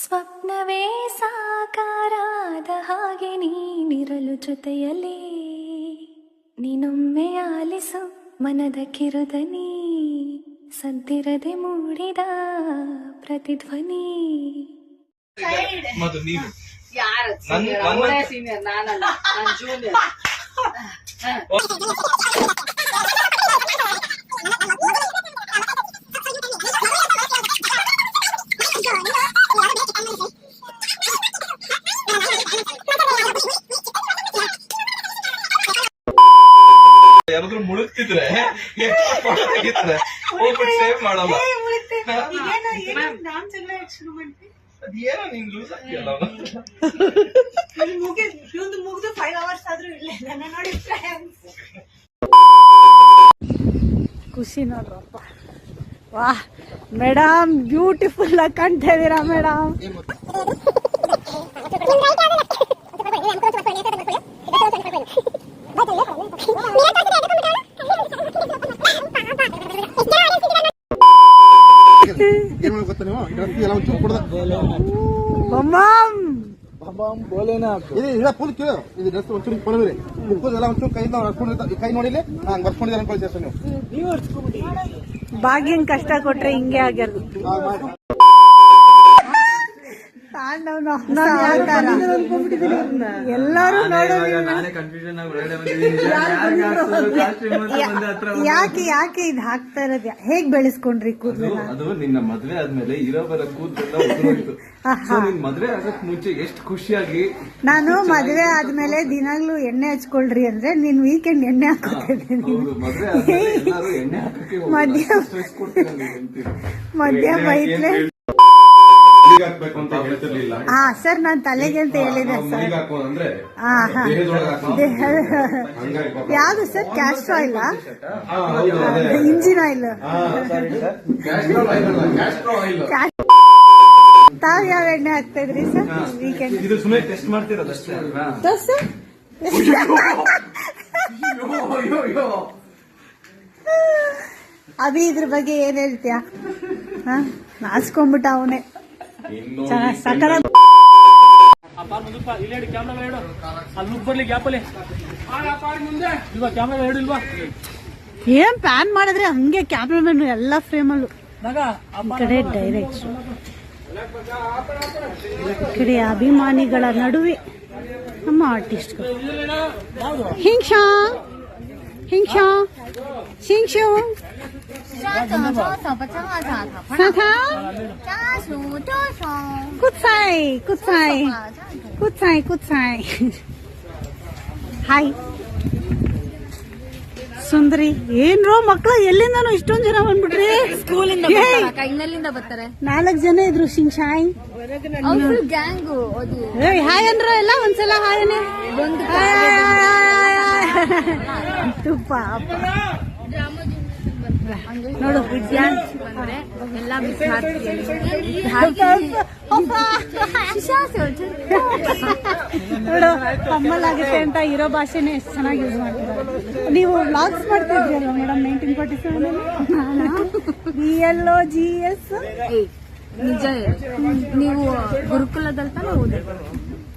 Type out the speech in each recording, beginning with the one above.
ಸ್ವಪ್ನವೇ ಸಾಕಾರಾದ ಹಾಗೆ ನೀನಿರಲು ಜೊತೆಯಲ್ಲೇ ನೀನೊಮ್ಮೆ ಆಲಿಸು ಮನದ ಕಿರುದನಿ ಸದ್ದಿರದೆ ಮೂಡಿದ ಪ್ರತಿಧ್ವನಿ. ಸೀನಿಯರ್ ನಾನಲ್ಲ, ನಾನು ಜೂನಿಯರ್. ಯಾರಾದ್ರೂ ಮುಳುಗ್ತಿದ್ರೆ ಹೋಗ್ಬಿಟ್ಟು ಸೇವ್ ಮಾಡಲ್ಲ. ಅದೇನೋ ನೀನ್ ಲೂಸ್ ಆಗ್ತಿಯಲ್ಲ. ಮುಗಿದು 5 hours ಆದ್ರೂ ಇಲ್ಲ ನೋಡಿ. ಖುಷಿ ನೋಡ್ರಪ್ಪ. ವಾಹ್ ಮೇಡಮ್, ಬ್ಯೂಟಿಫುಲ್ ಆಗಿ ಕಾಣ್ತಾ ಇದೀರಾ ಮೇಡಮ್. ಕೈ ನೋಡಿಲಿ ಬರ್ಸ್ಕೊಂಡಿದ್ದಾರೆ ಅನ್ಕೊಳ್ತೀರ ನೀವು. ಭಾಗ್ಯಂಗ್ ಕಷ್ಟ ಕೊಟ್ರೆ ಹಿಂಗೆ ಆಗಿರೋದು. ಎಲ್ಲರೂ ಯಾಕೆ ಇದು ಹಾಕ್ತಾ ಇರೋದು? ಹೇಗ್ ಬೆಳೆಸ್ಕೊಂಡ್ರಿ ಕೂದಲು? ಅದು ನಿನ್ನ ಮದ್ವೆ ಆದ್ಮೇಲೆ ಇರೋ ಬರೋ ಕೂದಲೆಲ್ಲ ಉದುರೋಯ್ತು. ನಿನ್ ಮದ್ವೆ ಆಗಕ್ ಮುಂಚೆ ಎಷ್ಟು ಖುಷಿಯಾಗಿ ನಾನು ಮದ್ವೆ ಆದ್ಮೇಲೆ ದಿನಾಗ್ಲೂ ಎಣ್ಣೆ ಹಚ್ಕೊಳ್ರಿ ಅಂದ್ರೆ ನೀನ್ ವೀಕೆಂಡ್ ಎಣ್ಣೆ ಹಾಕೋತಿದ್ದೀನಿ. ಮಧ್ಯ ಬೈತ್ಲೆ. ಹಾ ಸರ್, ನಾನ್ ತಲೆಗೆ ಅಂತ ಹೇಳಿದೆ ಸರ್. ಯಾವ್ದು sir? Castor oil, engine oil? ತಾವ್ ಯಾವ ಎಣ್ಣೆ ಹಾಕ್ತಾ ಇದ್ರಿ ಸರ್ ವೀಕೆಂಡ್? ಟೆಸ್ಟ್ ಮಾಡ್ತಿರೋದಷ್ಟೇ ಅಲ್ವಾ? ಅಭಿ ಇದ್ರ ಬಗ್ಗೆ ಏನ್ ಹೇಳ್ತೀಯ? ನಾಚ್ಕೊಂಡ್ಬಿಟ್ಟ ಅವನೇ. ಸಕಲ ಏನ್ ಪ್ಯಾನ್ ಮಾಡಿದ್ರೆ ಹಂಗೆ ಕ್ಯಾಮ್ರಾಮನ್ ಎಲ್ಲ ಫ್ರೇಮಲ್ಲೂ. ಈ ಕಡೆ ಡೈರೆಕ್ಟ್, ಈ ಕಡೆ ಅಭಿಮಾನಿಗಳ ನಡುವೆ ನಮ್ಮ ಆರ್ಟಿಸ್ಟ್ಗಳು. ಹಿಂಗ್ಶಾ ಹಿಂಗ್ಶಾ ಶಿಂಗ್ಶು ಕುತ್ಸಾಯ್ ಕುತ್ಸಾಯ್ ಕುತ್ಸಾಯ್ ಕುತ್ಸಾಯ್. ಹಾಯ್ ಸುಂದರಿ. ಏನ್ರೋ ಮಕ್ಳು ಎಲ್ಲಿಂದಾನು ಇಷ್ಟೊಂದ್ ಜನ ಬಂದ್ಬಿಟ್ರಿ? ಸ್ಕೂಲಿಂದ ಕೈನಲ್ಲಿಂದ ಬರ್ತಾರೆ. 4 ಜನ ಇದ್ರು. ಶಿಂಗ್ಶಾಯ್ ಗ್ಯಾಂಗು. ಹಾಯ್ ಅಂದ್ರ ಎಲ್ಲ ಒಂದ್ಸಲ ಹಾಯನೆ ತುಪ್ಪ ನೋಡು. ವಿದ್ಯಾರ್ಥಿ ಬಂದ್ರೆ ಎಲ್ಲ ನೋಡು, ಕಮ್ಮಲಾಗುತ್ತೆ ಅಂತ ಇರೋ ಭಾಷೆನೇ ಎಷ್ಟು ಚೆನ್ನಾಗಿ ಯೂಸ್ ಮಾಡ್ತಿದ್ದಾರೆ. ನೀವು ವ್ಲಾಗ್ಸ್ ಮಾಡ್ತಿದ್ರಿ ಅಲ್ವಾ ಮೇಡಮ್ 1947 BLOGS? ನಿಜ ನೀವು ಗುರುಕುಲದಲ್ಲಿ ತಾನೇ ಓದಿ?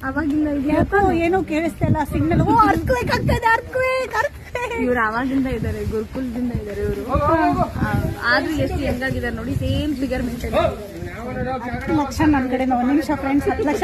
ಅವಾಗಿಂದ ಯಾಕೋ ಏನೋ ಕೇಳಿಸ್ತಾ ಇಲ್ಲ ಸಿಗ್ನಲ್. ಇವ್ರು ಅವಾಗಿಂದ ಇದಾರೆ, ಗುರುಕುಲದಿಂದ ಇದಾರೆ ಇವರು. ಆದ್ರೂ ಎಷ್ಟು ಹೆಂಗಾಗಿದ್ದಾರೆ ನೋಡಿ, ಸೇಮ್ ಫಿಗರ್ ಮೇಂಟೈನ್. 10 ಲಕ್ಷ ನನ್ನ ಕಡೆ. 1 ನಿಮಿಷ ಫ್ರೆಂಡ್ಸ್, 10 ಲಕ್ಷ